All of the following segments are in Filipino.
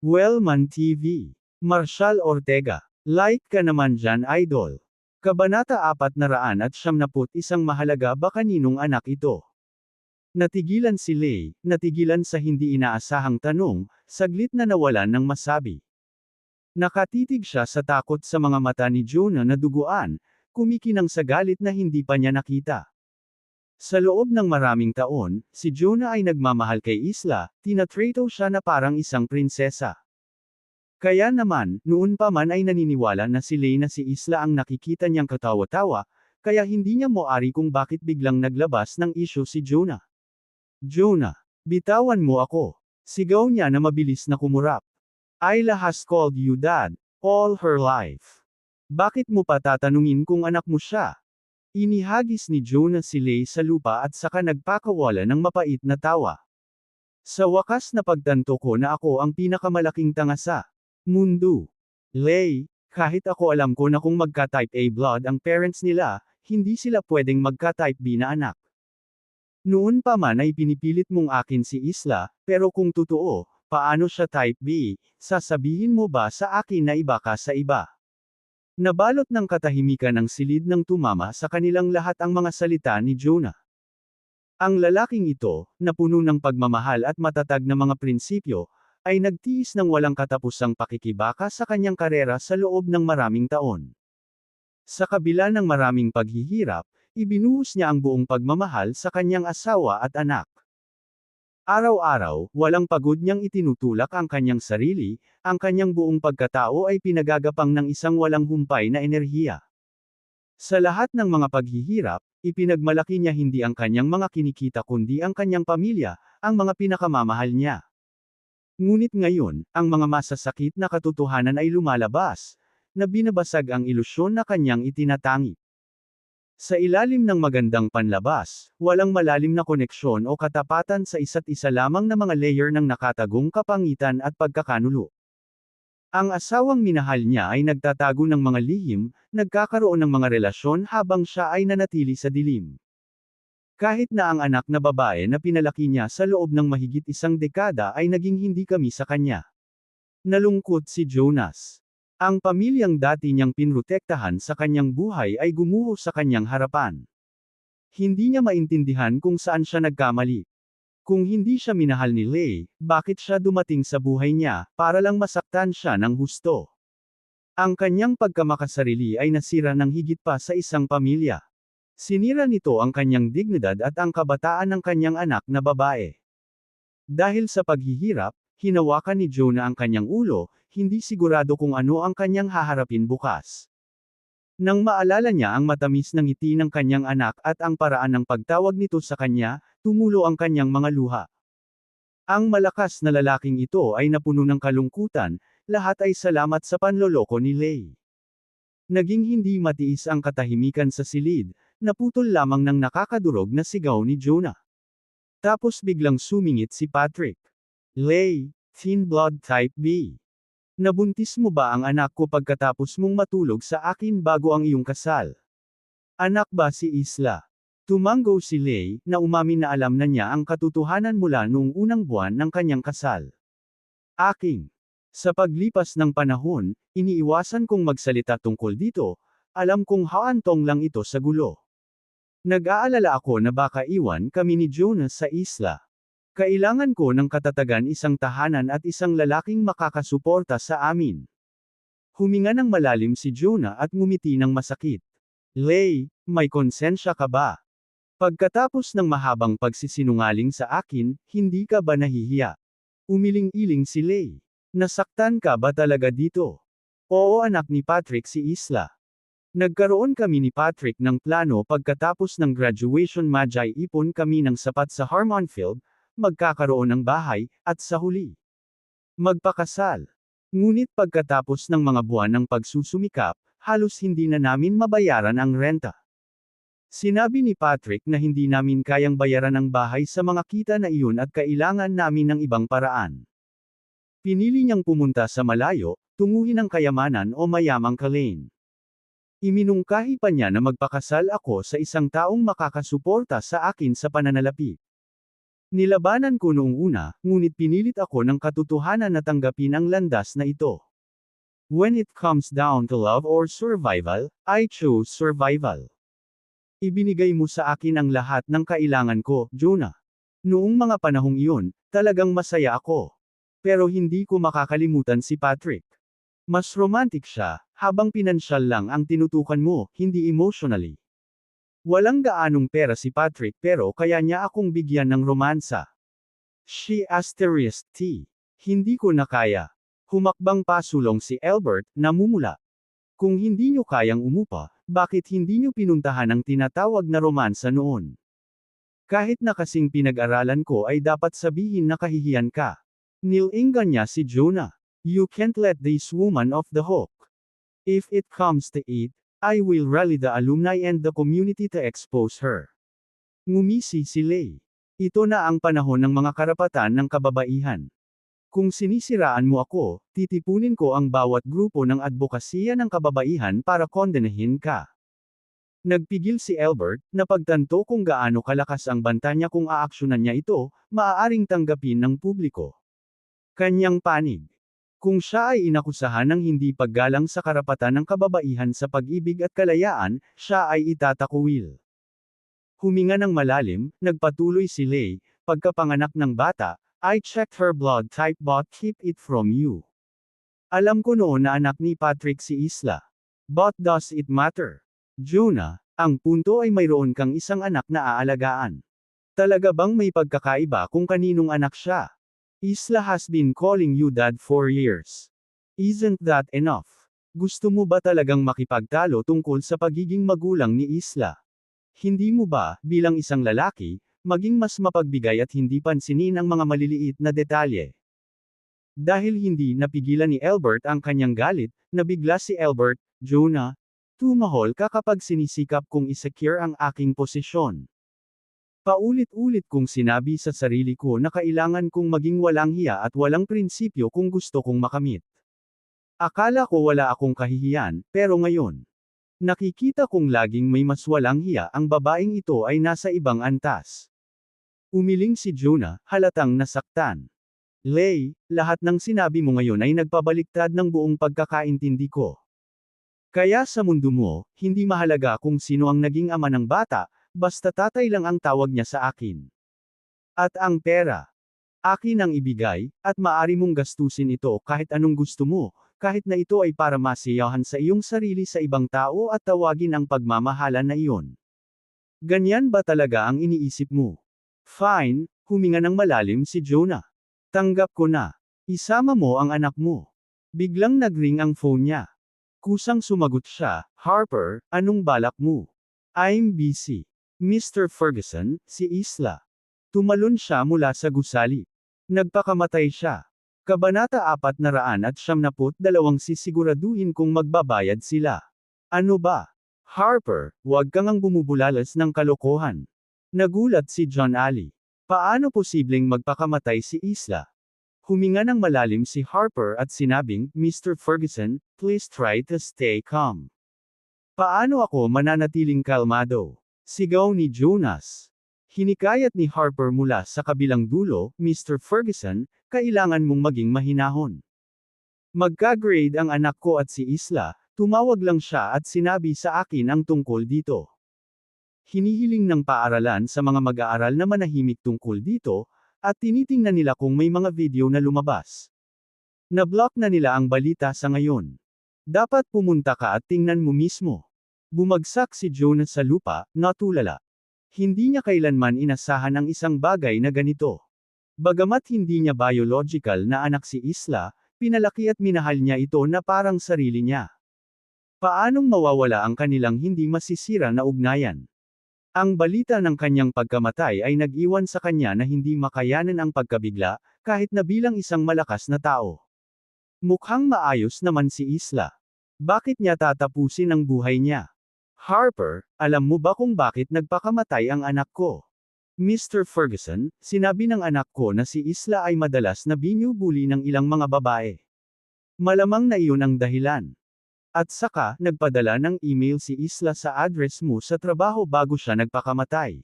Wellman TV. Marshall Ortega. Like ka naman dyan, idol. Kabanata 471 mahalaga ba kaninong anak ito? Natigilan si Lay, natigilan sa hindi inaasahang tanong, saglit na nawalan ng masabi. Nakatitig siya sa takot sa mga mata ni Jonah na duguan, kumikinang sa galit na hindi pa niya nakita. Sa loob ng maraming taon, si Jonah ay nagmamahal kay Isla, tinatrato siya na parang isang prinsesa. Kaya naman, noon pa man ay naniniwala na si Lay na si Isla ang nakikita niyang katawa-tawa, kaya hindi niya moari kung bakit biglang naglabas ng isyu si Jonah. Jonah, bitawan mo ako. Sigaw niya na mabilis na kumurap. Isla has called you dad, all her life. Bakit mo pa tatanungin kung anak mo siya? Inihagis ni Jonah si Lay sa lupa at saka nagpakawala ng mapait na tawa. Sa wakas na pagtanto ko na ako ang pinakamalaking tanga sa mundo. Lay, kahit ako alam ko na kung magka-type A blood ang parents nila, hindi sila pwedeng magka-type B na anak. Noon pa man ay pinipilit mong akin si Isla, pero kung totoo, paano siya type B, sasabihin mo ba sa akin na iba ka sa iba? Nabalot ng katahimikan ang silid ng tumama sa kanilang lahat ang mga salita ni Jonah. Ang lalaking ito, na puno ng pagmamahal at matatag na mga prinsipyo, ay nagtiis ng walang katapusang pakikibaka sa kanyang karera sa loob ng maraming taon. Sa kabila ng maraming paghihirap, ibinuhos niya ang buong pagmamahal sa kanyang asawa at anak. Araw-araw, walang pagod niyang itinutulak ang kanyang sarili, ang kanyang buong pagkatao ay pinagagapang ng isang walang humpay na enerhiya. Sa lahat ng mga paghihirap, ipinagmalaki niya hindi ang kanyang mga kinikita kundi ang kanyang pamilya, ang mga pinakamamahal niya. Ngunit ngayon, ang mga masasakit na katotohanan ay lumalabas, na binabasag ang ilusyon na kanyang itinatangi. Sa ilalim ng magandang panlabas, walang malalim na koneksyon o katapatan sa isa't isa lamang na mga layer ng nakatagong kapangitan at pagkakanulo. Ang asawang minahal niya ay nagtatago ng mga lihim, nagkakaroon ng mga relasyon habang siya ay nanatili sa dilim. Kahit na ang anak na babae na pinalaki niya sa loob ng mahigit isang dekada ay naging hindi kami sa kanya. Nalungkot si Jonas. Ang pamilyang dati niyang pinrotektahan sa kanyang buhay ay gumuho sa kanyang harapan. Hindi niya maintindihan kung saan siya nagkamali. Kung hindi siya minahal ni Lay, bakit siya dumating sa buhay niya, para lang masaktan siya ng husto? Ang kanyang pagkamakasarili ay nasira ng higit pa sa isang pamilya. Sinira nito ang kanyang dignidad at ang kabataan ng kanyang anak na babae. Dahil sa paghihirap, hinawakan ni Jonah ang kanyang ulo, hindi sigurado kung ano ang kanyang haharapin bukas. Nang maalala niya ang matamis ng ngiti ng kanyang anak at ang paraan ng pagtawag nito sa kanya, tumulo ang kanyang mga luha. Ang malakas na lalaking ito ay napuno ng kalungkutan, lahat ay salamat sa panloloko ni Lay. Naging hindi matiis ang katahimikan sa silid, naputol lamang ng nakakadurog na sigaw ni Jonah. Tapos biglang sumingit si Patrick. Lay, thin blood type B. Nabuntis mo ba ang anak ko pagkatapos mong matulog sa akin bago ang iyong kasal? Anak ba si Isla? Tumanggo si Lay, na umamin na alam na niya ang katotohanan mula noong unang buwan ng kanyang kasal. Aking. Sa paglipas ng panahon, iniiwasan kong magsalita tungkol dito, alam kong haantong lang ito sa gulo. Nag-aalala ako na baka iwan kami ni Jonas sa isla. Kailangan ko ng katatagan, isang tahanan at isang lalaking makakasuporta sa amin. Huminga ng malalim si Jonah at ngumiti ng masakit. Lay, may konsensya ka ba? Pagkatapos ng mahabang pagsisinungaling sa akin, hindi ka ba nahihiya? Umiling-iling si Lay. Nasaktan ka ba talaga dito? Oo, anak ni Patrick si Isla. Nagkaroon kami ni Patrick ng plano pagkatapos ng graduation, ipon kami ng sapat sa Harmonfield, magkakaroon ng bahay, at sa huli, magpakasal. Ngunit pagkatapos ng mga buwan ng pagsusumikap, halos hindi na namin mabayaran ang renta. Sinabi ni Patrick na hindi namin kayang bayaran ang bahay sa mga kita na iyon at kailangan namin ng ibang paraan. Pinili niyang pumunta sa malayo, tunguhin ang kayamanan o mayamang Kalain. Iminungkahi pa niya na magpakasal ako sa isang taong makakasuporta sa akin sa pananalapi. Nilabanan ko noong una, ngunit pinilit ako ng katotohanan na tanggapin ang landas na ito. When it comes down to love or survival, I chose survival. Ibinigay mo sa akin ang lahat ng kailangan ko, Jonah. Noong mga panahong iyon, talagang masaya ako. Pero hindi ko makakalimutan si Patrick. Mas romantic siya, habang pinansyal lang ang tinutukan mo, hindi emotionally. Walang gaanong pera si Patrick pero kaya niya akong bigyan ng romansa. She asterisk T. Hindi ko na kaya. Humakbang pasulong si Albert, namumula. Kung hindi nyo kayang umupa, bakit hindi nyo pinuntahan ang tinatawag na romansa noon? Kahit na kasing pinag-aralan ko ay dapat sabihin na kahihiyan ka. Nilingan niya si Jonah. You can't let this woman off the hook. If it comes to it, I will rally the alumni and the community to expose her. Ngumisi si Lay. Ito na ang panahon ng mga karapatan ng kababaihan. Kung sinisiraan mo ako, titipunin ko ang bawat grupo ng advokasya ng kababaihan para kondenahin ka. Nagpigil si Albert, napagtanto kung gaano kalakas ang banta niya kung aaksyonan niya ito, maaaring tanggapin ng publiko. Kanyang panig. Kung siya ay inakusahan ng hindi paggalang sa karapatan ng kababaihan sa pag-ibig at kalayaan, siya ay itatakwil. Huminga ng malalim, nagpatuloy si Lay, pagkapanganak ng bata, I checked her blood type but keep it from you. Alam ko noon na anak ni Patrick si Isla. But does it matter? Jonah, ang punto ay mayroon kang isang anak na aalagaan. Talaga bang may pagkakaiba kung kaninong anak siya? Isla has been calling you dad for years. Isn't that enough? Gusto mo ba talagang makipagtalo tungkol sa pagiging magulang ni Isla? Hindi mo ba, bilang isang lalaki, maging mas mapagbigay at hindi pansinin ang mga maliliit na detalye? Dahil hindi napigilan ni Albert ang kanyang galit, nabigla si Albert, Jonah, tumahol ka kapag sinisikap kong isecure ang aking posisyon. Paulit-ulit kong sinabi sa sarili ko na kailangan kong maging walang hiya at walang prinsipyo kung gusto kong makamit. Akala ko wala akong kahihiyan, pero ngayon, nakikita kong laging may mas walang hiya ang babaeng ito ay nasa ibang antas. Umiling si Jonah, halatang nasaktan. Lay, lahat ng sinabi mo ngayon ay nagpabaliktad ng buong pagkakaintindi ko. Kaya sa mundo mo, hindi mahalaga kung sino ang naging ama ng bata, basta tatay lang ang tawag niya sa akin. At ang pera. Akin ang ibigay, at maari mong gastusin ito kahit anong gusto mo, kahit na ito ay para masiyahan sa iyong sarili sa ibang tao at tawagin ang pagmamahalan na iyon. Ganyan ba talaga ang iniisip mo? Fine, huminga ng malalim si Jonah. Tanggap ko na. Isama mo ang anak mo. Biglang nagring ang phone niya. Kusang sumagot siya, Harper, anong balak mo? I'm busy. Mr. Ferguson, si Isla. Tumalon siya mula sa gusali. Nagpakamatay siya. Kabanata 472 sisiguraduhin kung magbabayad sila. Ano ba? Harper, huwag kang ang bumubulalas ng kalokohan. Nagulat si John Ali. Paano posibleng magpakamatay si Isla? Huminga ng malalim si Harper at sinabing, Mr. Ferguson, please try to stay calm. Paano ako mananatiling kalmado? Sigaw ni Jonas. Hinikayat ni Harper mula sa kabilang dulo, Mr. Ferguson, kailangan mong maging mahinahon. Magka-grade ang anak ko at si Isla, tumawag lang siya at sinabi sa akin ang tungkol dito. Hinihiling ng paaralan sa mga mag-aaral na manahimik tungkol dito, at tinitingnan nila kung may mga video na lumabas. Na-block na nila ang balita sa ngayon. Dapat pumunta ka at tingnan mo mismo. Bumagsak si Jonah sa lupa, natulala. Hindi niya kailanman inasahan ang isang bagay na ganito. Bagamat hindi niya biological na anak si Isla, pinalaki at minahal niya ito na parang sarili niya. Paanong mawawala ang kanilang hindi masisira na ugnayan? Ang balita ng kanyang pagkamatay ay nag-iwan sa kanya na hindi makayanan ang pagkabigla, kahit na bilang isang malakas na tao. Mukhang maayos naman si Isla. Bakit niya tatapusin ang buhay niya? Harper, alam mo ba kung bakit nagpakamatay ang anak ko? Mr. Ferguson, sinabi ng anak ko na si Isla ay madalas na binubuli ng ilang mga babae. Malamang na iyon ang dahilan. At saka, nagpadala ng email si Isla sa address mo sa trabaho bago siya nagpakamatay.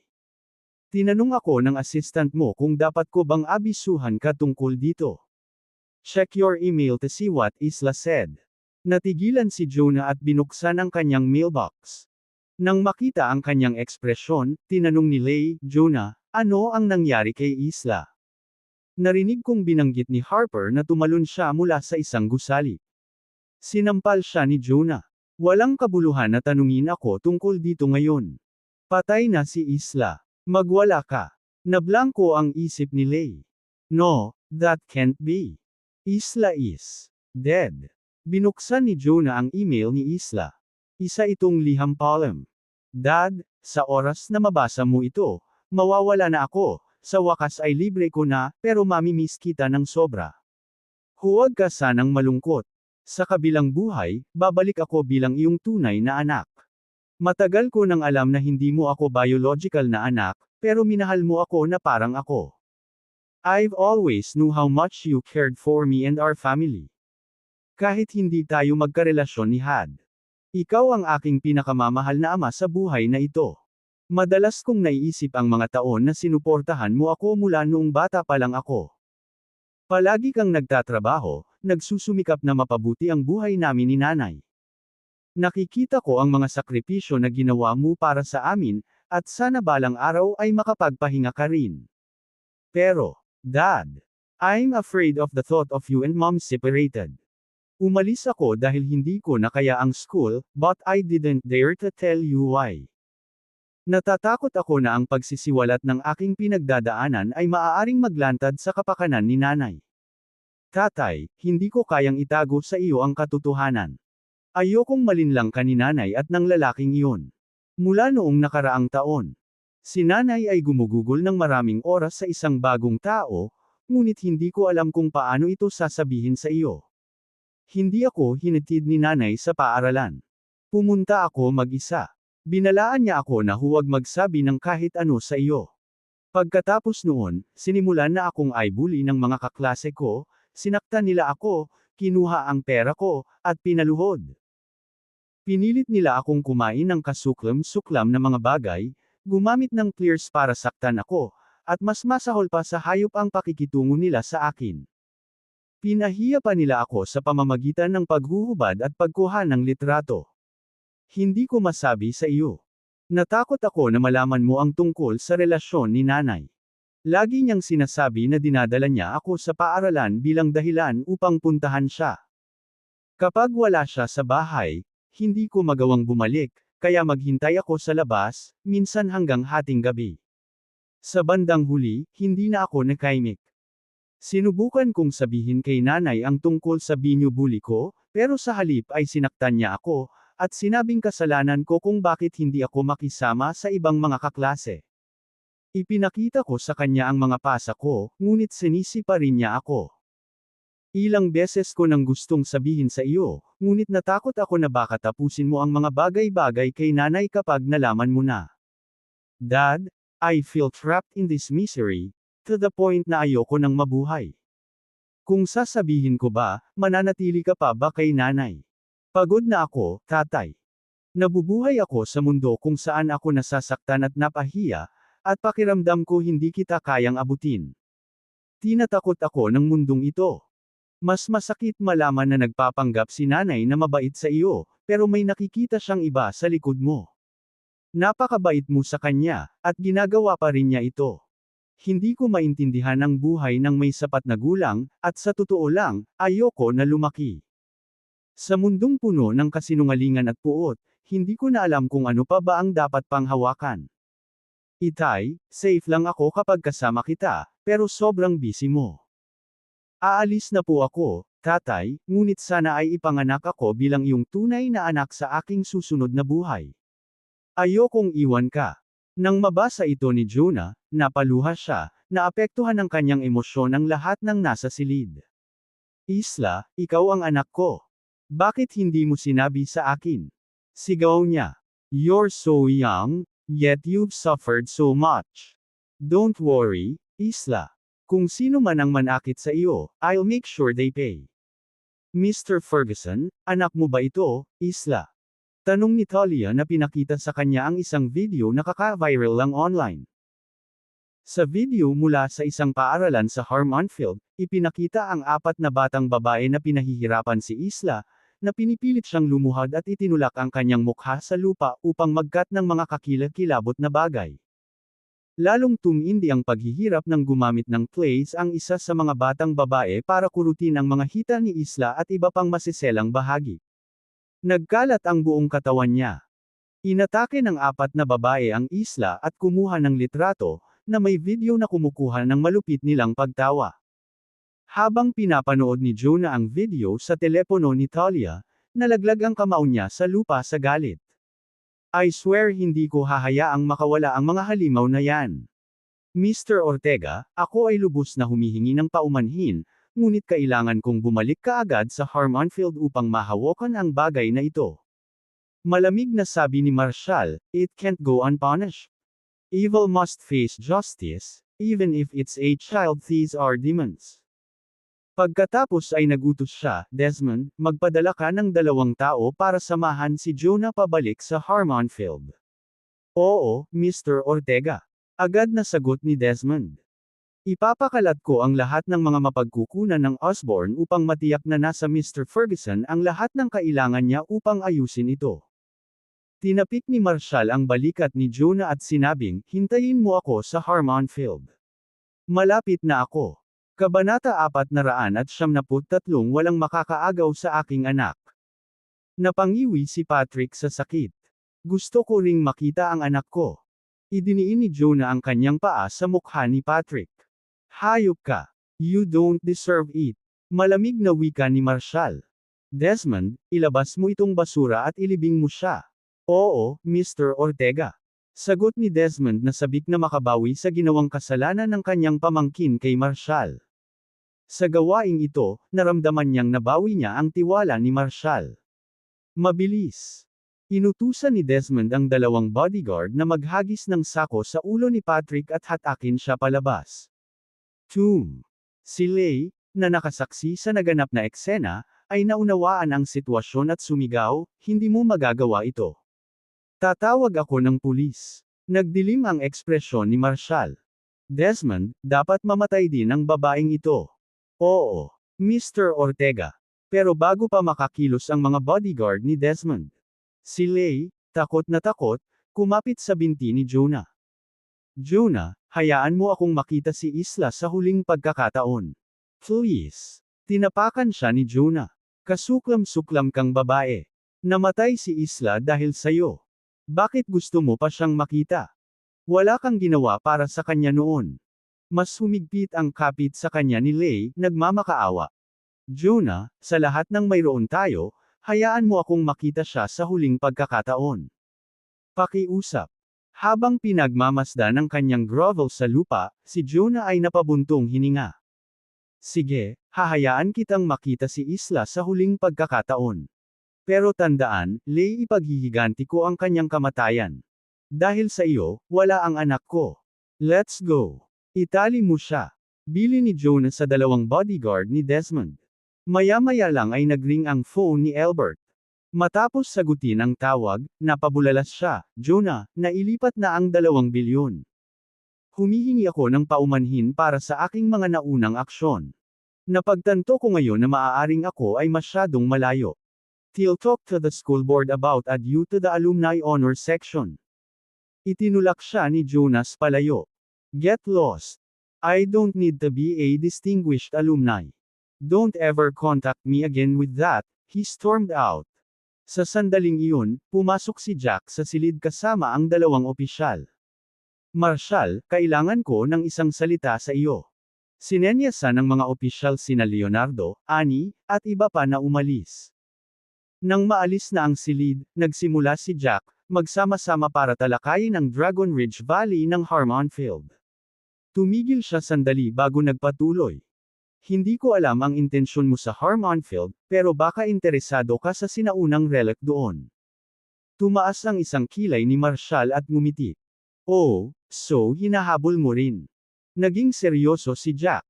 Tinanong ako ng assistant mo kung dapat ko bang abisuhan ka tungkol dito. Check your email to see what Isla said. Natigilan si Jonah at binuksan ang kanyang mailbox. Nang makita ang kanyang ekspresyon, tinanong ni Lay, Jonah, ano ang nangyari kay Isla? Narinig kong binanggit ni Harper na tumalon siya mula sa isang gusali. Sinampal siya ni Jonah. Walang kabuluhan na tanungin ako tungkol dito ngayon. Patay na si Isla. Magwala ka. Nablangko ang isip ni Lay. No, that can't be. Isla is dead. Binuksan ni Jonah ang email ni Isla. Isa itong liham poem. Dad, sa oras na mabasa mo ito, mawawala na ako, sa wakas ay libre ko na, pero mamimiss kita ng sobra. Huwag ka sanang malungkot. Sa kabilang buhay, babalik ako bilang iyong tunay na anak. Matagal ko nang alam na hindi mo ako biological na anak, pero minahal mo ako na parang ako. I've always knew how much you cared for me and our family. Kahit hindi tayo magkarelasyon ni Had. Ikaw ang aking pinakamamahal na ama sa buhay na ito. Madalas kong naiisip ang mga taon na sinuportahan mo ako mula noong bata pa lang ako. Palagi kang nagtatrabaho, nagsusumikap na mapabuti ang buhay namin ni nanay. Nakikita ko ang mga sakripisyo na ginawa mo para sa amin, at sana balang araw ay makapagpahinga ka rin. Pero, Dad, I'm afraid of the thought of you and Mom separated. Umalis ako dahil hindi ko na kaya ang school, but I didn't dare to tell you why. Natatakot ako na ang pagsisiwalat ng aking pinagdadaanan ay maaaring maglantad sa kapakanan ni nanay. Tatay, hindi ko kayang itago sa iyo ang katotohanan. Ayokong malinlang ka ni nanay at ng lalaking iyon. Mula noong nakaraang taon, si nanay ay gumugugol ng maraming oras sa isang bagong tao, ngunit hindi ko alam kung paano ito sasabihin sa iyo. Hindi ako hinatid ni nanay sa paaralan. Pumunta ako mag-isa. Binalaan niya ako na huwag magsabi ng kahit ano sa iyo. Pagkatapos noon, sinimulan na akong i-bully ng mga kaklase ko, sinaktan nila ako, kinuha ang pera ko, at pinaluhod. Pinilit nila akong kumain ng kasuklam-suklam na mga bagay, gumamit ng clears para saktan ako, at mas masahol pa sa hayop ang pakikitungo nila sa akin. Pinahiya pa nila ako sa pamamagitan ng paghuhubad at pagkuha ng litrato. Hindi ko masabi sa iyo. Natakot ako na malaman mo ang tungkol sa relasyon ni nanay. Lagi niyang sinasabi na dinadala niya ako sa paaralan bilang dahilan upang puntahan siya. Kapag wala siya sa bahay, hindi ko magawang bumalik, kaya maghintay ako sa labas, minsan hanggang hating gabi. Sa bandang huli, hindi na ako nakaimik. Sinubukan kong sabihin kay nanay ang tungkol sa binubuli ko, pero sa halip ay sinaktan niya ako, at sinabing kasalanan ko kung bakit hindi ako makisama sa ibang mga kaklase. Ipinakita ko sa kanya ang mga pasa ko, ngunit sinisi pa rin niya ako. Ilang beses ko nang gustong sabihin sa iyo, ngunit natakot ako na baka tapusin mo ang mga bagay-bagay kay nanay kapag nalaman mo na. Dad, I feel trapped in this misery, to the point na ayoko nang mabuhay. Kung sasabihin ko ba, mananatili ka pa ba kay nanay? Pagod na ako, tatay. Nabubuhay ako sa mundo kung saan ako nasasaktan at napahiya, at pakiramdam ko hindi kita kayang abutin. Tinatakot ako ng mundong ito. Mas masakit malaman na nagpapanggap si nanay na mabait sa iyo, pero may nakikita siyang iba sa likod mo. Napakabait mo sa kanya, at ginagawa pa rin niya ito. Hindi ko maintindihan ang buhay ng may sapat na gulang, at sa totoo lang, ayoko na lumaki. Sa mundong puno ng kasinungalingan at puot, hindi ko na alam kung ano pa ba ang dapat pang hawakan. Itay, safe lang ako kapag kasama kita, pero sobrang busy mo. Aalis na po ako, tatay, ngunit sana ay ipanganak ako bilang iyong tunay na anak sa aking susunod na buhay. Ayokong iwan ka. Nang mabasa ito ni Jonah, napaluha siya, naapektuhan ng kanyang emosyon ang lahat ng nasa silid. Isla, ikaw ang anak ko. Bakit hindi mo sinabi sa akin? Sigaw niya. You're so young, yet you've suffered so much. Don't worry, Isla. Kung sino man ang manakit sa iyo, I'll make sure they pay. Mr. Ferguson, anak mo ba ito, Isla? Tanong ni Talia na pinakita sa kanya ang isang video na kaka-viral lang online. Sa video mula sa isang paaralan sa Harmonfield, ipinakita ang 4 na batang babae na pinahihirapan si Isla, na pinipilit siyang lumuhad at itinulak ang kanyang mukha sa lupa upang magkat ng mga kakilakilabot na bagay. Lalong tumindi ang paghihirap ng gumamit ng clays ang isa sa mga batang babae para kurutin ang mga hita ni Isla at iba pang masiselang bahagi. Nagkalat ang buong katawan niya. Inatake ng 4 na babae ang Isla at kumuha ng litrato, na may video na kumukuha ng malupit nilang pagtawa. Habang pinapanood ni Jonah ang video sa telepono ni Talia, nalaglag ang kamao niya sa lupa sa galit. I swear hindi ko hahayaang makawala ang mga halimaw na yan. Mr. Ortega, ako ay lubos na humihingi ng paumanhin, ngunit kailangan kong bumalik kaagad sa Harmonfield upang mahawakan ang bagay na ito. Malamig na sabi ni Marshall, it can't go unpunished. Evil must face justice, even if it's a child. These are demons. Pagkatapos ay nagutos siya, Desmond, magpadala ka ng 2 tao para samahan si Jonah pabalik sa Harmonfield. Oo, Mr. Ortega. Agad na sagot ni Desmond. Ipapakalat ko ang lahat ng mga mapagkukunan ng Osborne upang matiyak na nasa Mr. Ferguson ang lahat ng kailangan niya upang ayusin ito. Tinapik ni Marshall ang balikat ni Jonah at sinabing, hintayin mo ako sa Harmonfield. Malapit na ako. Kabanata 473. Walang makakaagaw sa aking anak. Napangiwi si Patrick sa sakit. Gusto ko ring makita ang anak ko. Idiniin ni Jonah ang kanyang paa sa mukha ni Patrick. Hayop ka. You don't deserve it. Malamig na wika ni Marshall. Desmond, ilabas mo itong basura at ilibing mo siya. Oo, Mr. Ortega. Sagot ni Desmond na sabik na makabawi sa ginawang kasalanan ng kanyang pamangkin kay Marshall. Sa gawaing ito, naramdaman niyang nabawi niya ang tiwala ni Marshall. Mabilis. Inutusan ni Desmond ang 2 bodyguard na maghagis ng sako sa ulo ni Patrick at hatakin siya palabas. Si Leigh, na nakasaksi sa naganap na eksena, ay naunawaan ang sitwasyon at sumigaw, hindi mo magagawa ito. Tatawag ako ng pulis. Nagdilim ang ekspresyon ni Marshall. Desmond, dapat mamatay din ang babaeng ito. Oo, Mr. Ortega. Pero bago pa makakilos ang mga bodyguard ni Desmond, si Leigh, takot na takot, kumapit sa binti ni Jonah. Jonah, hayaan mo akong makita si Isla sa huling pagkakataon. Please. Tinapakan siya ni Jonah. Kasuklam-suklam kang babae. Namatay si Isla dahil sayo. Bakit gusto mo pa siyang makita? Wala kang ginawa para sa kanya noon. Mas humigpit ang kapit sa kanya ni Leigh, nagmamakaawa. Jonah, sa lahat ng mayroon tayo, hayaan mo akong makita siya sa huling pagkakataon. Pakiusap. Habang pinagmamasdan ng kanyang grovel sa lupa, si Jonah ay napabuntong hininga. Sige, hahayaan kitang makita si Isla sa huling pagkakataon. Pero tandaan, Leigh, ipaghihiganti ko ang kanyang kamatayan. Dahil sa iyo, wala ang anak ko. Let's go. Itali mo siya. Bili ni Jonah sa 2 bodyguard ni Desmond. Maya-maya lang ay nagring ang phone ni Albert. Matapos sagutin ang tawag, napabulalas siya, Jonah, nailipat na ang 2 bilyon. Humihingi ako ng paumanhin para sa aking mga naunang aksyon. Napagtanto ko ngayon na maaaring ako ay masyadong malayo. He'll talk to the school board about add you to the alumni honor section. Itinulak siya ni Jonas palayo. Get lost. I don't need to be a distinguished alumni. Don't ever contact me again with that, he stormed out. Sa sandaling iyon, pumasok si Jack sa silid kasama ang 2 opisyal. Marshall, kailangan ko ng isang salita sa iyo. Sinenyasan ng mga opisyal sina Leonardo, Annie, at iba pa na umalis. Nang maalis na ang silid, nagsimula si Jack, magsama-sama para talakayin ang Dragon Ridge Valley ng Harmonfield. Tumigil siya sandali bago nagpatuloy. Hindi ko alam ang intensyon mo sa Harmonfield, pero baka interesado ka sa sinaunang relic doon. Tumaas ang isang kilay ni Marshall at ngumiti. Oh, so hinahabol mo rin. Naging seryoso si Jack.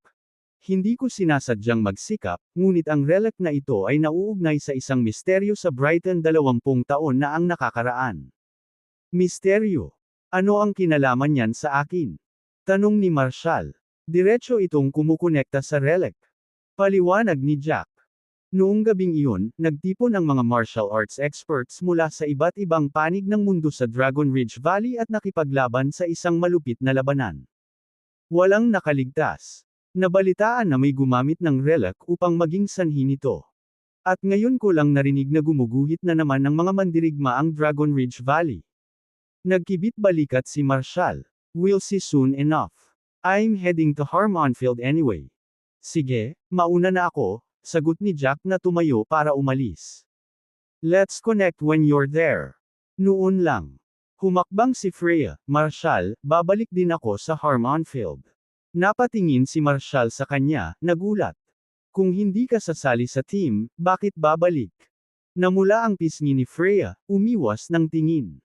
Hindi ko sinasadyang magsikap, ngunit ang relic na ito ay nauugnay sa isang misteryo sa Brighton 20 taon na ang nakakaraan. Misteryo. Ano ang kinalaman niyan sa akin? Tanong ni Marshall. Diretso itong kumukonekta sa relic. Paliwanag ni Jack. Noong gabing iyon, nagtipon ang mga martial arts experts mula sa iba't ibang panig ng mundo sa Dragon Ridge Valley at nakipaglaban sa isang malupit na labanan. Walang nakaligtas. Nabalitaan na may gumamit ng relic upang maging sanhi nito. At ngayon ko lang narinig na gumuguhit na naman ng mga mandirigma ang Dragon Ridge Valley. Nagkibit-balikat si Marshall. We'll see soon enough. I'm heading to Harmonfield anyway. Sige, mauna na ako, sagot ni Jack na tumayo para umalis. Let's connect when you're there. Noon lang. Humakbang si Freya. Marshall, babalik din ako sa Harmonfield. Napatingin si Marshall sa kanya, nagulat. Kung hindi ka sasali sa team, bakit babalik? Namula ang pisngi ni Freya, umiwas ng tingin.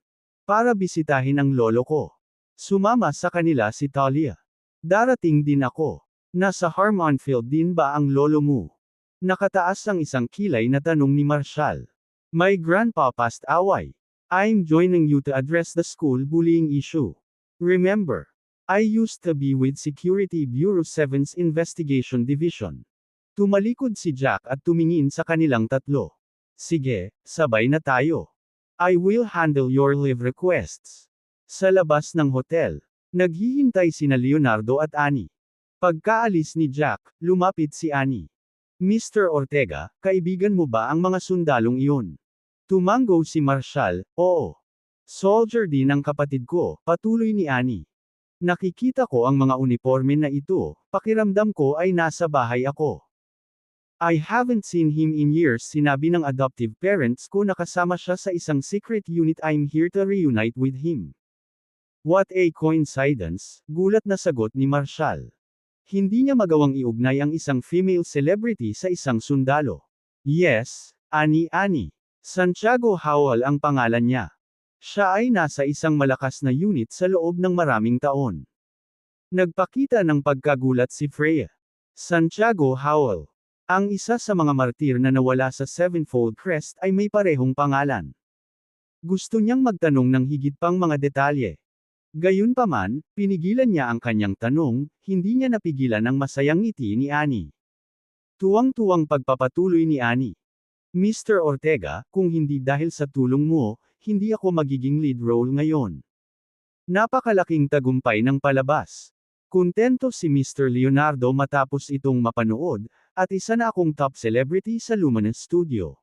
Para bisitahin ang lolo ko. Sumama sa kanila si Talia. Darating din ako. Nasa Harmonfield din ba ang lolo mo? Nakataas ang isang kilay na tanong ni Marshall. My grandpa passed away. I'm joining you to address the school bullying issue. Remember, I used to be with Security Bureau 7's Investigation Division. Tumalikod si Jack at tumingin sa kanilang tatlo. Sige, sabay na tayo. I will handle your leave requests. Sa labas ng hotel, naghihintay sina Leonardo at Annie. Pagkaalis ni Jack, lumapit si Annie. Mr. Ortega, kaibigan mo ba ang mga sundalong iyon? Tumango si Marshall, oo. Soldier din ang kapatid ko, patuloy ni Annie. Nakikita ko ang mga uniforme na ito, pakiramdam ko ay nasa bahay ako. I haven't seen him in years, sinabi ng adoptive parents ko na kasama siya sa isang secret unit. I'm here to reunite with him. What a coincidence, gulat na sagot ni Marshall. Hindi niya magawang iugnay ang isang female celebrity sa isang sundalo. Yes, Annie. Santiago Howell ang pangalan niya. Siya ay nasa isang malakas na unit sa loob ng maraming taon. Nagpakita ng pagkagulat si Freya. Santiago Howell. Ang isa sa mga martir na nawala sa Sevenfold Crest ay may parehong pangalan. Gusto niyang magtanong ng higit pang mga detalye. Gayunpaman, pinigilan niya ang kanyang tanong, hindi niya napigilan ang masayang ngiti ni Annie. Tuwang-tuwang pagpapatuloy ni Annie. Mr. Ortega, kung hindi dahil sa tulong mo, hindi ako magiging lead role ngayon. Napakalaking tagumpay ng palabas. Kontento si Mr. Leonardo matapos itong mapanood, at isa na akong top celebrity sa Luminous Studio.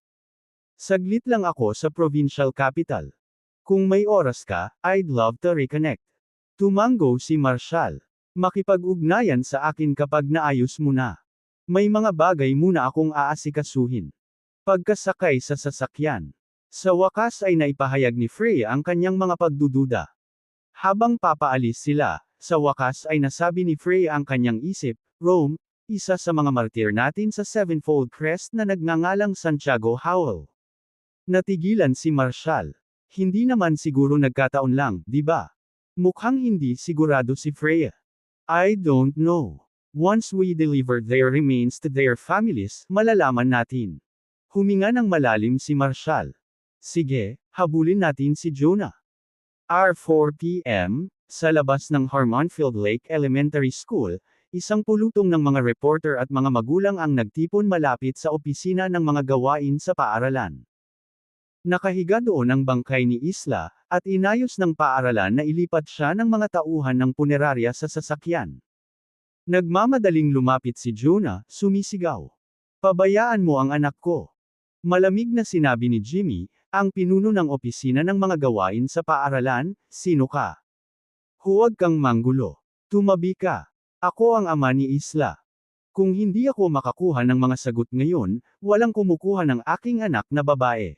Saglit lang ako sa provincial capital. Kung may oras ka, I'd love to reconnect. Tumango si Marshall. Makipag-ugnayan sa akin kapag naayos mo na. May mga bagay muna akong aasikasuhin. Pagkasakay sa sasakyan. Sa wakas ay naipahayag ni Freya ang kanyang mga pagdududa. Habang papaalis sila, sa wakas ay nasabi ni Freya ang kanyang isip, Rome, isa sa mga martir natin sa Sevenfold Crest na nagngangalang Santiago Howell. Natigilan si Marshall. Hindi naman siguro nagkataon lang, di ba? Mukhang hindi sigurado si Freya. I don't know. Once we deliver their remains to their families, malalaman natin. Huminga ng malalim si Marshall. Sige, habulin natin si Jonah. 4 p.m., sa labas ng Harmonfield Lake Elementary School, isang pulutong ng mga reporter at mga magulang ang nagtipon malapit sa opisina ng mga gawain sa paaralan. Nakahiga doon ang bangkay ni Isla, at inayos ng paaralan na ilipat siya ng mga tauhan ng punerarya sa sasakyan. Nagmamadaling lumapit si Jonah, sumisigaw. Pabayaan mo ang anak ko. Malamig na sinabi ni Jimmy, ang pinuno ng opisina ng mga gawain sa paaralan, sino ka? Huwag kang manggulo. Tumabi ka. Ako ang ama ni Isla. Kung hindi ako makakuha ng mga sagot ngayon, walang kumukuha ng aking anak na babae.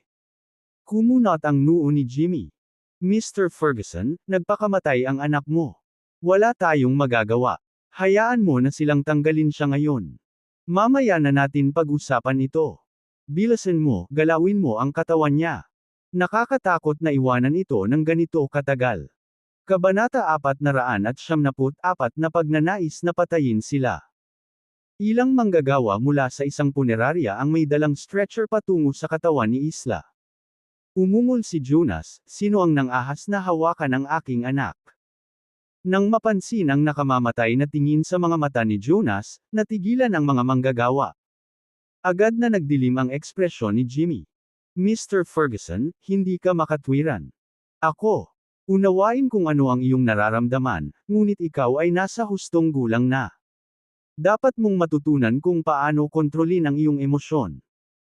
Kumunot ang noo ni Jimmy. Mr. Ferguson, nagpakamatay ang anak mo. Wala tayong magagawa. Hayaan mo na silang tanggalin siya ngayon. Mamaya na natin pag-usapan ito. Bilisan mo, galawin mo ang katawan niya. Nakakatakot na iwanan ito ng ganito katagal. Kabanata 474 na pagnanais na patayin sila. Ilang manggagawa mula sa isang punerarya ang may dalang stretcher patungo sa katawan ni Isla. Umungol si Jonas, sino ang nangahas na hawakan ang aking anak? Nang mapansin ang nakamamatay na tingin sa mga mata ni Jonas, natigilan ang mga manggagawa. Agad na nagdilim ang ekspresyon ni Jimmy. Mr. Ferguson, hindi ka makatwiran. Ako. Unawain kung ano ang iyong nararamdaman, ngunit ikaw ay nasa hustong gulang na. Dapat mong matutunan kung paano kontrolin ang iyong emosyon.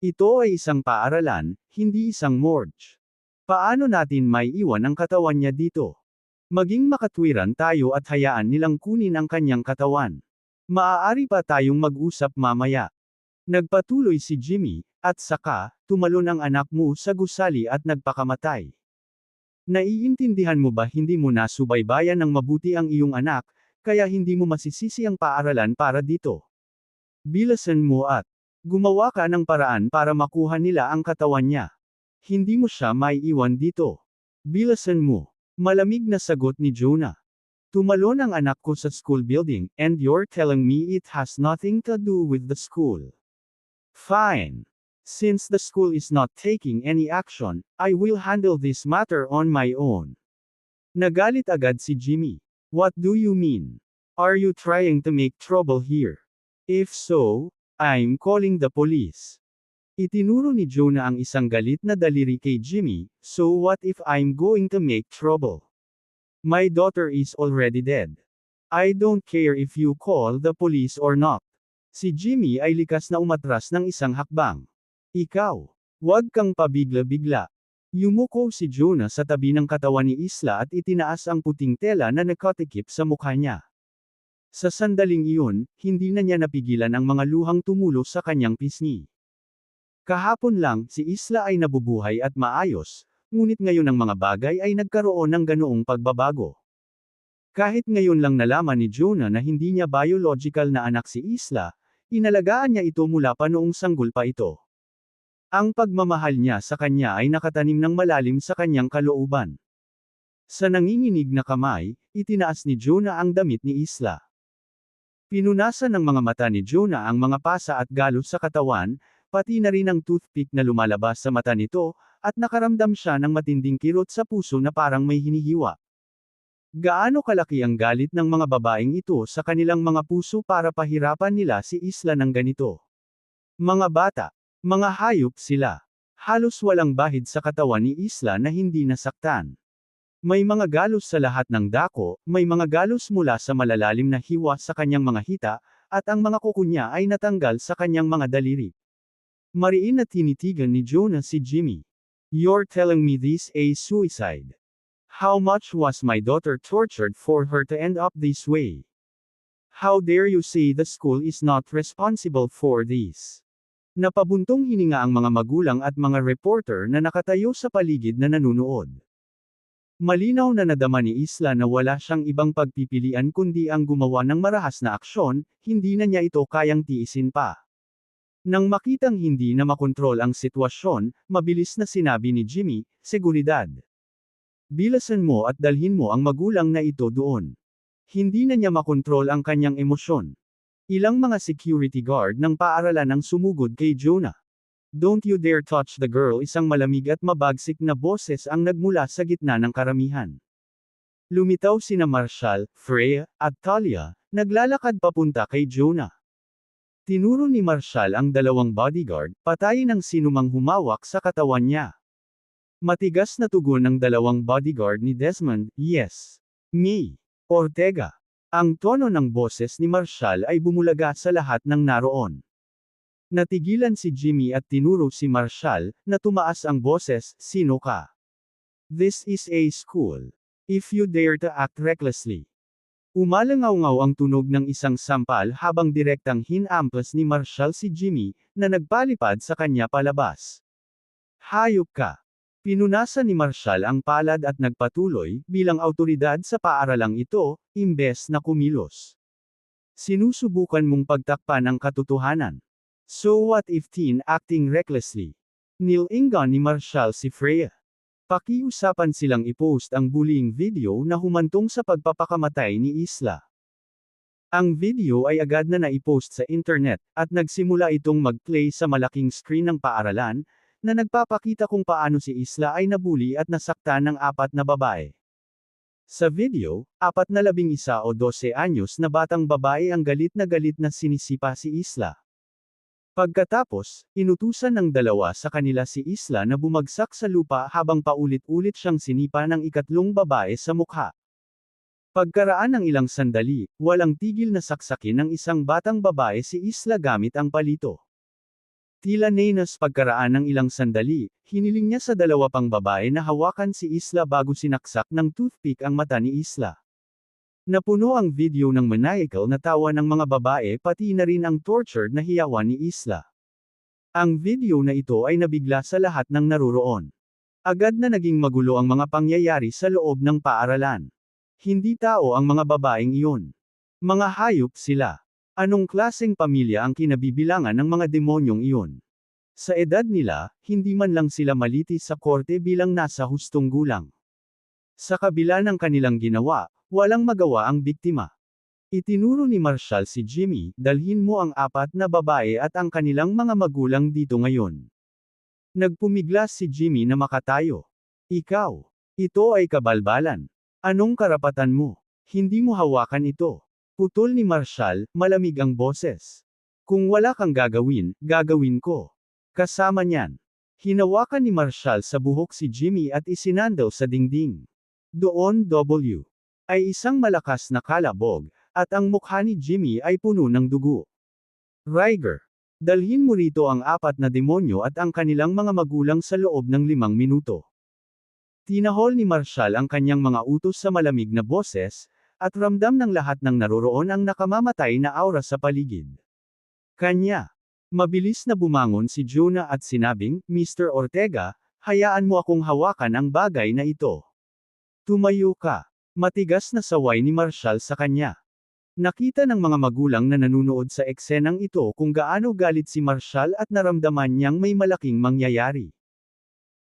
Ito ay isang paaralan, hindi isang morgue. Paano natin may iwan ang katawan niya dito? Maging makatwiran tayo at hayaan nilang kunin ang kanyang katawan. Maaari pa tayong mag-usap mamaya. Nagpatuloy si Jimmy, at saka, tumalon ang anak mo sa gusali at nagpakamatay. Naiintindihan mo ba hindi mo nasubaybayan ng mabuti ang iyong anak, kaya hindi mo masisisi ang paaralan para dito? Bilasan mo at gumawa ka ng paraan para makuha nila ang katawan niya. Hindi mo siya maiiwan dito. Bilasan mo. Malamig na sagot ni Jonah. Tumalon ang anak ko sa school building, and you're telling me it has nothing to do with the school. Fine. Since the school is not taking any action, I will handle this matter on my own. Nagalit agad si Jimmy. What do you mean? Are you trying to make trouble here? If so, I'm calling the police. Itinuro ni Jonah ang isang galit na daliri kay Jimmy, so what if I'm going to make trouble? My daughter is already dead. I don't care if you call the police or not. Si Jimmy ay likas na umatras ng isang hakbang. Ikaw, huwag kang pabigla-bigla. Yumuko si Jonah sa tabi ng katawan ni Isla at itinaas ang puting tela na nakatikip sa mukha niya. Sa sandaling iyon, hindi na niya napigilan ang mga luhang tumulo sa kanyang pisngi. Kahapon lang, si Isla ay nabubuhay at maayos, ngunit ngayon ang mga bagay ay nagkaroon ng ganoong pagbabago. Kahit ngayon lang nalaman ni Jonah na hindi niya biological na anak si Isla, inalagaan niya ito mula pa noong sanggol pa ito. Ang pagmamahal niya sa kanya ay nakatanim ng malalim sa kanyang kalooban. Sa nanginginig na kamay, itinaas ni Jonah ang damit ni Isla. Pinunasan ng mga mata ni Jonah ang mga pasa at galos sa katawan, pati na rin ang toothpick na lumalabas sa mata nito, at nakaramdam siya ng matinding kirot sa puso na parang may hinihiwa. Gaano kalaki ang galit ng mga babaeng ito sa kanilang mga puso para pahirapan nila si Isla ng ganito? Mga bata, mga hayop sila. Halos walang bahid sa katawan ni Isla na hindi nasaktan. May mga galos sa lahat ng dako, may mga galos mula sa malalalim na hiwa sa kanyang mga hita, at ang mga kuko niya ay natanggal sa kanyang mga daliri. Mariin na tinitigan ni Jonah si Jimmy. You're telling me this is suicide. How much was my daughter tortured for her to end up this way? How dare you say the school is not responsible for this? Napabuntong hininga ang mga magulang at mga reporter na nakatayo sa paligid na nanunood. Malinaw na nadama ni Isla na wala siyang ibang pagpipilian kundi ang gumawa ng marahas na aksyon, hindi na niya ito kayang tiisin pa. Nang makitang hindi na makontrol ang sitwasyon, mabilis na sinabi ni Jimmy, seguridad. Bilasan mo at dalhin mo ang magulang na ito doon. Hindi na niya makontrol ang kanyang emosyon. Ilang mga security guard ng paaralan ang sumugod kay Jonah. Don't you dare touch the girl, isang malamig at mabagsik na boses ang nagmula sa gitna ng karamihan. Lumitaw sina Marshall, Freya, at Talia, naglalakad papunta kay Jonah. Tinuro ni Marshall ang dalawang bodyguard, patayin ang sinumang humawak sa katawan niya. Matigas na tugon ng dalawang bodyguard ni Desmond, yes. Me. Ortega. Ang tono ng boses ni Marshall ay bumulaga sa lahat ng naroon. Natigilan si Jimmy at tinuro si Marshall, na tumaas ang boses, sino ka? This is a school. If you dare to act recklessly. Umalangaw-ngaw ang tunog ng isang sampal habang direktang hinampas ni Marshall si Jimmy, na nagpalipad sa kanya palabas. Hayop ka! Pinunasan ni Marshall ang palad at nagpatuloy, bilang awtoridad sa paaralang ito, imbes na kumilos. Sinusubukan mong pagtakpan ang katotohanan. So what if teen acting recklessly? Nilingan ni Marshall si Freya. Pakiusapan silang i-post ang bullying video na humantong sa pagpapakamatay ni Isla. Ang video ay agad na naipost sa internet, at nagsimula itong mag-play sa malaking screen ng paaralan, na nagpapakita kung paano si Isla ay nabully at nasaktan ng 4 na babae. Sa video, 11 o 12 anyos na batang babae ang galit na sinisipa si Isla. Pagkatapos, inutusan ng dalawa sa kanila si Isla na bumagsak sa lupa habang paulit-ulit siyang sinipa ng ikatlong babae sa mukha. Pagkaraan ng ilang sandali, walang tigil na saksakin ng isang batang babae si Isla gamit ang palito. Tila nenas pagkaraan ng ilang sandali, hiniling niya sa dalawa pang babae na hawakan si Isla bago sinaksak ng toothpick ang mata ni Isla. Napuno ang video ng maniacal na tawa ng mga babae pati na rin ang tortured na hiyawan ni Isla. Ang video na ito ay nabigla sa lahat ng naroroon. Agad na naging magulo ang mga pangyayari sa loob ng paaralan. Hindi tao ang mga babaeng iyon. Mga hayop sila. Anong klaseng pamilya ang kinabibilangan ng mga demonyong iyon? Sa edad nila, hindi man lang sila maliti sa korte bilang nasa hustong gulang. Sa kabila ng kanilang ginawa, walang magawa ang biktima. Itinuro ni Marshall si Jimmy, dalhin mo ang 4 na babae at ang kanilang mga magulang dito ngayon. Nagpumiglas si Jimmy na makatayo. Ikaw. Ito ay kabalbalan. Anong karapatan mo? Hindi mo hawakan ito. Putol ni Marshall, malamig ang boses. Kung wala kang gagawin, gagawin ko. Kasama niyan. Hinawakan ni Marshall sa buhok si Jimmy at isinandaw sa dingding. Doon W. Ay isang malakas na kalabog, at ang mukha ni Jimmy ay puno ng dugo. Riger. Dalhin mo rito ang 4 na demonyo at ang kanilang mga magulang sa loob ng 5 minuto. Tinahol ni Marshall ang kanyang mga utos sa malamig na boses, at ramdam ng lahat ng naroroon ang nakamamatay na aura sa paligid. Kanya. Mabilis na bumangon si Jonah at sinabing, Mr. Ortega, hayaan mo akong hawakan ang bagay na ito. Tumayo ka. Matigas na saway ni Marshall sa kanya. Nakita ng mga magulang na nanunood sa eksenang ito kung gaano galit si Marshall at naramdaman niyang may malaking mangyayari.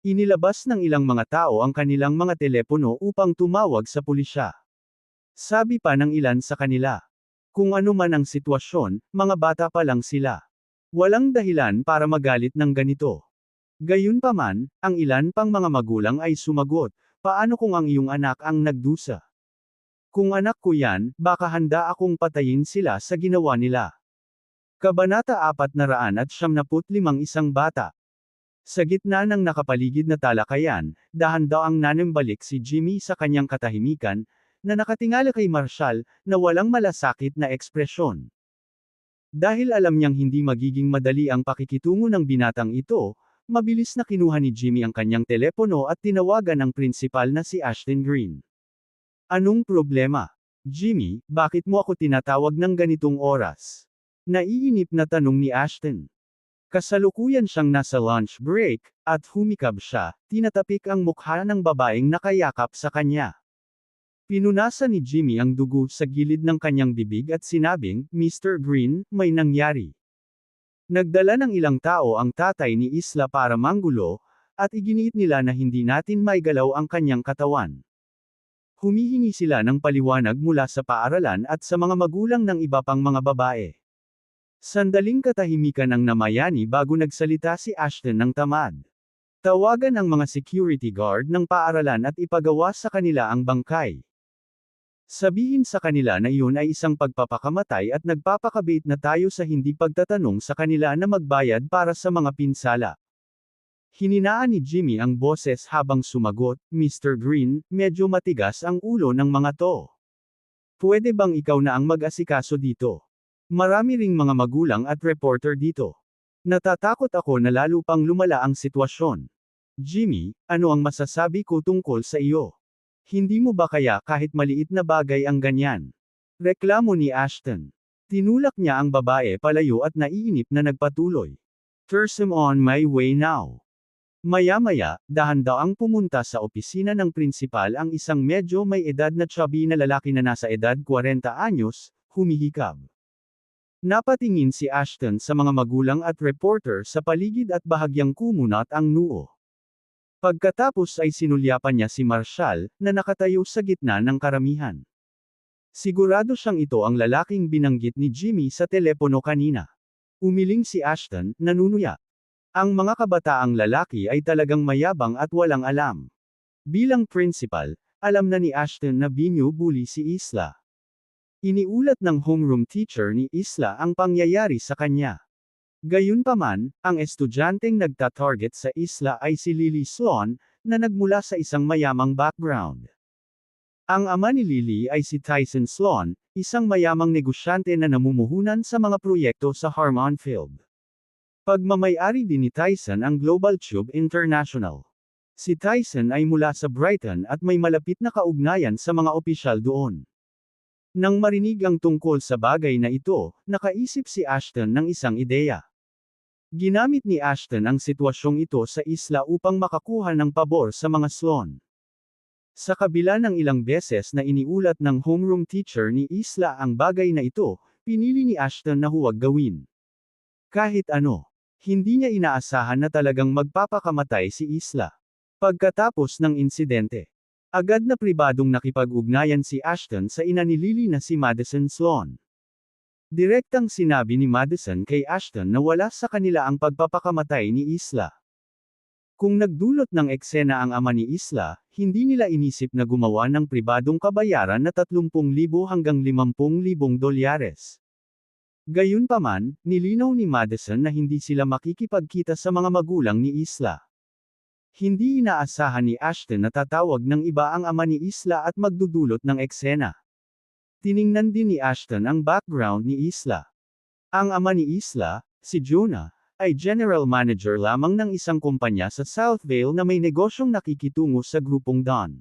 Inilabas ng ilang mga tao ang kanilang mga telepono upang tumawag sa pulisya. Sabi pa ng ilan sa kanila. Kung ano man ang sitwasyon, mga bata pa lang sila. Walang dahilan para magalit ng ganito. Gayunpaman, ang ilan pang mga magulang ay sumagot, paano kung ang iyong anak ang nagdusa? Kung anak ko yan, baka handa akong patayin sila sa ginawa nila. Kabanata 495 isang bata. Sa gitna ng nakapaligid na talakayan, dahan-daang nanembalik si Jimmy sa kanyang katahimikan, na nakatingala kay Marshall, na walang malasakit na ekspresyon. Dahil alam niyang hindi magiging madali ang pakikitungo ng binatang ito, mabilis na kinuha ni Jimmy ang kanyang telepono at tinawagan ang prinsipal na si Ashton Green. Anong problema? Jimmy, bakit mo ako tinatawag ng ganitong oras? Naiinip na tanong ni Ashton. Kasalukuyan siyang nasa lunch break, at humikab siya, tinatapik ang mukha ng babaeng nakayakap sa kanya. Pinunasan ni Jimmy ang dugo sa gilid ng kanyang bibig at sinabing, Mr. Green, may nangyari. Nagdala ng ilang tao ang tatay ni Isla para manggulo, at iginiit nila na hindi natin maigalaw ang kanyang katawan. Humihingi sila ng paliwanag mula sa paaralan at sa mga magulang ng iba pang mga babae. Sandaling katahimikan ang namayani bago nagsalita si Ashton ng tamad. Tawagan ang mga security guard ng paaralan at ipagawa sa kanila ang bangkay. Sabihin sa kanila na iyon ay isang pagpapakamatay at nagpapakabait na tayo sa hindi pagtatanong sa kanila na magbayad para sa mga pinsala. Hininaan ni Jimmy ang boses habang sumagot, Mr. Green, medyo matigas ang ulo ng mga to. Pwede bang ikaw na ang mag-asikaso dito? Marami ring mga magulang at reporter dito. Natatakot ako na lalo pang lumala ang sitwasyon. Jimmy, ano ang masasabi ko tungkol sa iyo? Hindi mo ba kaya kahit maliit na bagay ang ganyan? Reklamo ni Ashton. Tinulak niya ang babae palayo at naiinip na nagpatuloy. Curse him on my way now. Maya-maya, dahan-daang pumunta sa opisina ng prinsipal ang isang medyo may edad na chubby na lalaki na nasa edad 40 anyos, humihikab. Napatingin si Ashton sa mga magulang at reporter sa paligid at bahagyang kumunat ang noo. Pagkatapos ay sinulyapan niya si Marshall, na nakatayo sa gitna ng karamihan. Sigurado siyang ito ang lalaking binanggit ni Jimmy sa telepono kanina. Umiling si Ashton, nanunuya. Ang mga kabataang lalaki ay talagang mayabang at walang alam. Bilang principal, alam na ni Ashton na binubuli si Isla. Iniulat ng homeroom teacher ni Isla ang pangyayari sa kanya. Gayunpaman, ang estudyanteng nagtatarget sa Isla ay si Lily Sloan, na nagmula sa isang mayamang background. Ang ama ni Lily ay si Tyson Sloan, isang mayamang negosyante na namumuhunan sa mga proyekto sa Harmonfield. Pagmamay-ari din ni Tyson ang Global Tube International. Si Tyson ay mula sa Brighton at may malapit na kaugnayan sa mga opisyal doon. Nang marinig ang tungkol sa bagay na ito, nakaisip si Ashton ng isang ideya. Ginamit ni Ashton ang sitwasyong ito sa isla upang makakuha ng pabor sa mga Sloan. Sa kabila ng ilang beses na iniulat ng homeroom teacher ni Isla ang bagay na ito, pinili ni Ashton na huwag gawin. Kahit ano, hindi niya inaasahan na talagang magpapakamatay si Isla. Pagkatapos ng insidente, agad na pribadong nakipag-ugnayan si Ashton sa ina ni Lily na si Madison Sloan. Direktang sinabi ni Madison kay Ashton na wala sa kanila ang pagpapakamatay ni Isla. Kung nagdulot ng eksena ang ama ni Isla, hindi nila inisip na gumawa ng pribadong kabayaran na 30,000 hanggang 50,000 dolyares. Gayunpaman, nilinaw ni Madison na hindi sila makikipagkita sa mga magulang ni Isla. Hindi inaasahan ni Ashton na tatawag ng iba ang ama ni Isla at magdudulot ng eksena. Tiningnan din ni Ashton ang background ni Isla. Ang ama ni Isla, si Jonah, ay general manager lamang ng isang kumpanya sa South Vale na may negosyong nakikitungo sa grupong Don.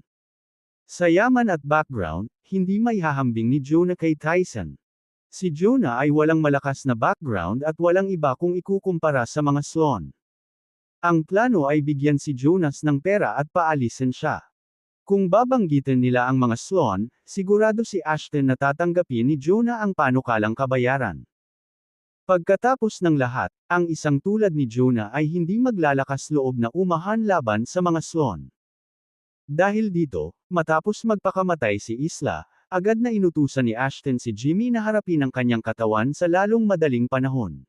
Sa yaman at background, hindi maihahambing ni Jonah kay Tyson. Si Jonah ay walang malakas na background at walang iba kung ikukumpara sa mga Sloan. Ang plano ay bigyan si Jonas ng pera at paalisin siya. Kung babanggitin nila ang mga Sloan, sigurado si Ashton na tatanggapin ni Jonah ang panukalang kabayaran. Pagkatapos ng lahat, ang isang tulad ni Jonah ay hindi maglalakas loob na umahan laban sa mga Sloan. Dahil dito, matapos magpakamatay si Isla, agad na inutusan ni Ashton si Jimmy na harapin ang kanyang katawan sa lalong madaling panahon.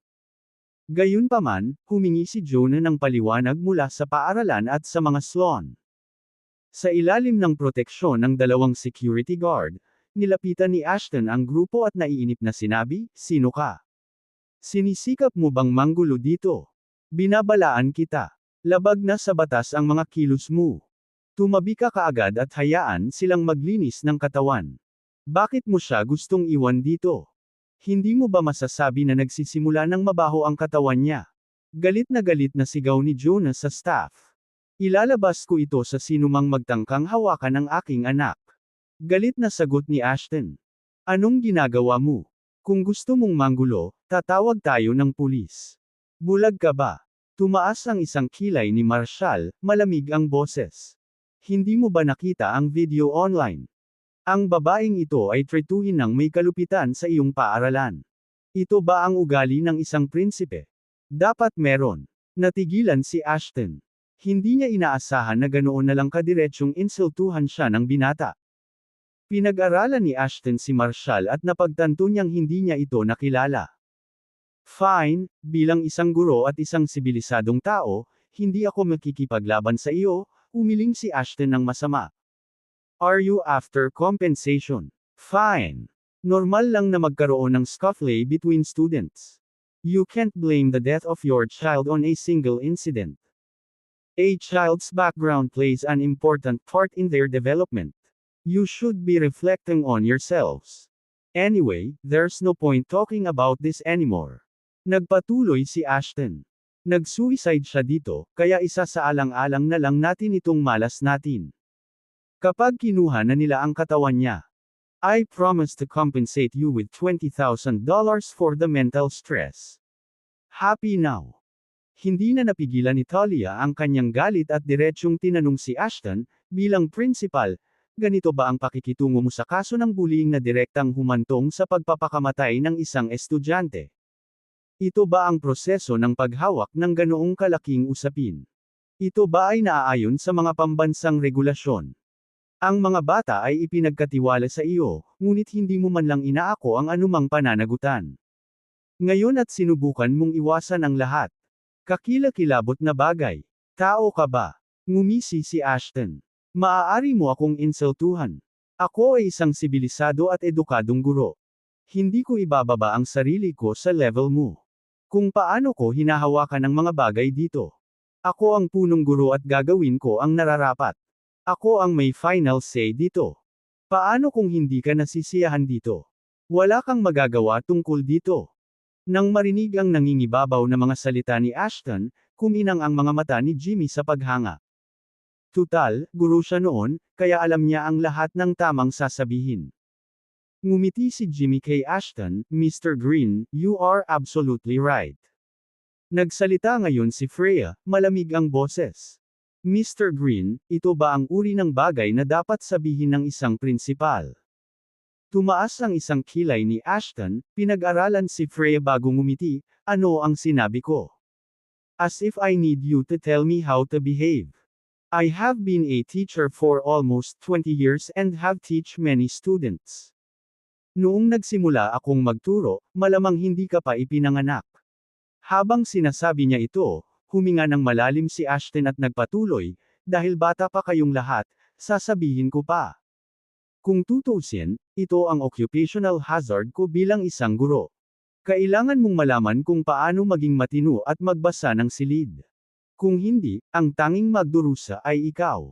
Gayunpaman, humingi si Jonah ng paliwanag mula sa paaralan at sa mga Sloan. Sa ilalim ng proteksyon ng dalawang security guard, nilapitan ni Ashton ang grupo at naiinip na sinabi, "Sino ka? Sinisikap mo bang manggulo dito? Binabalaan kita. Labag na sa batas ang mga kilos mo. Tumabi ka kaagad at hayaan silang maglinis ng katawan. Bakit mo siya gustong iwan dito? Hindi mo ba masasabi na nagsisimula ng mabaho ang katawan niya?" Galit na sigaw ni Jonah sa staff. "Ilalabas ko ito sa sinumang magtangkang hawakan ng aking anak." Galit na sagot ni Ashton. "Anong ginagawa mo? Kung gusto mong manggulo, tatawag tayo ng pulis." "Bulag ka ba?" Tumaas ang isang kilay ni Marshall, malamig ang boses. "Hindi mo ba nakita ang video online? Ang babaeng ito ay tretuhin ng may kalupitan sa iyong paaralan. Ito ba ang ugali ng isang prinsipe? Dapat meron." Natigilan si Ashton. Hindi niya inaasahan na ganoon na lang kadiretsyong insultuhan siya ng binata. Pinag-aralan ni Ashton si Marshall at napagtanto niyang hindi niya ito nakilala. "Fine, bilang isang guro at isang sibilisadong tao, hindi ako makikipaglaban sa iyo," umiling si Ashton ng masama. "Are you after compensation? Fine. Normal lang na magkaroon ng scuffle between students. You can't blame the death of your child on a single incident. A child's background plays an important part in their development. You should be reflecting on yourselves. Anyway, there's no point talking about this anymore." Nagpatuloy si Ashton. "Nag-suicide siya dito, kaya isa sa alang-alang na lang natin itong malas natin. Kapag kinuha na nila ang katawan niya, I promise to compensate you with $20,000 for the mental stress. Happy now?" Hindi na napigilan ni Talia ang kanyang galit at diretsyong tinanong si Ashton, bilang principal, "Ganito ba ang pakikitungo mo sa kaso ng bullying na direktang humantong sa pagpapakamatay ng isang estudyante? Ito ba ang proseso ng paghawak ng ganoong kalaking usapin? Ito ba ay naaayon sa mga pambansang regulasyon? Ang mga bata ay ipinagkatiwala sa iyo, ngunit hindi mo man lang inaako ang anumang pananagutan. Ngayon at sinubukan mong iwasan ang lahat. Kakilakilabot na bagay. Tao ka ba?" Ngumisi si Ashton. Maaari mo akong insultuhan. Ako ay isang sibilisado at edukadong guro. Hindi ko ibababa ang sarili ko sa level mo. Kung paano ko hinahawakan ang mga bagay dito. Ako ang punong guro at gagawin ko ang nararapat. Ako ang may final say dito. Paano kung hindi ka nasisiyahan dito? Wala kang magagawa tungkol dito. Nang marinig ang nangingibabaw na mga salita ni Ashton, kuminang ang mga mata ni Jimmy sa paghanga. Tutal, guro siya noon, kaya alam niya ang lahat ng tamang sasabihin. Ngumiti si Jimmy kay Ashton, Mr. Green, you are absolutely right. Nagsalita ngayon si Freya, malamig ang boses. Mr. Green, ito ba ang uri ng bagay na dapat sabihin ng isang prinsipal? Tumaas ang isang kilay ni Ashton, pinag-aralan si Freya bago ngumiti, ano ang sinabi ko? As if I need you to tell me how to behave. I have been a teacher for almost 20 years and have teach many students. Noong nagsimula akong magturo, malamang hindi ka pa ipinanganak. Habang sinasabi niya ito, huminga ng malalim si Ashton at nagpatuloy, dahil bata pa kayong lahat, sasabihin ko pa. Kung tutuusin, ito ang occupational hazard ko bilang isang guro. Kailangan mong malaman kung paano maging matino at magbasa ng silid. Kung hindi, ang tanging magdurusa ay ikaw.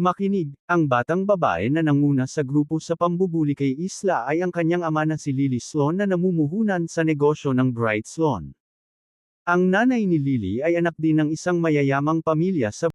Makinig, ang batang babae na nanguna sa grupo sa pambubuli kay Isla ay ang kanyang ama na si Lily Sloan na namumuhunan sa negosyo ng Bright Sloan. Ang nanay ni Lily ay anak din ng isang mayayamang pamilya sa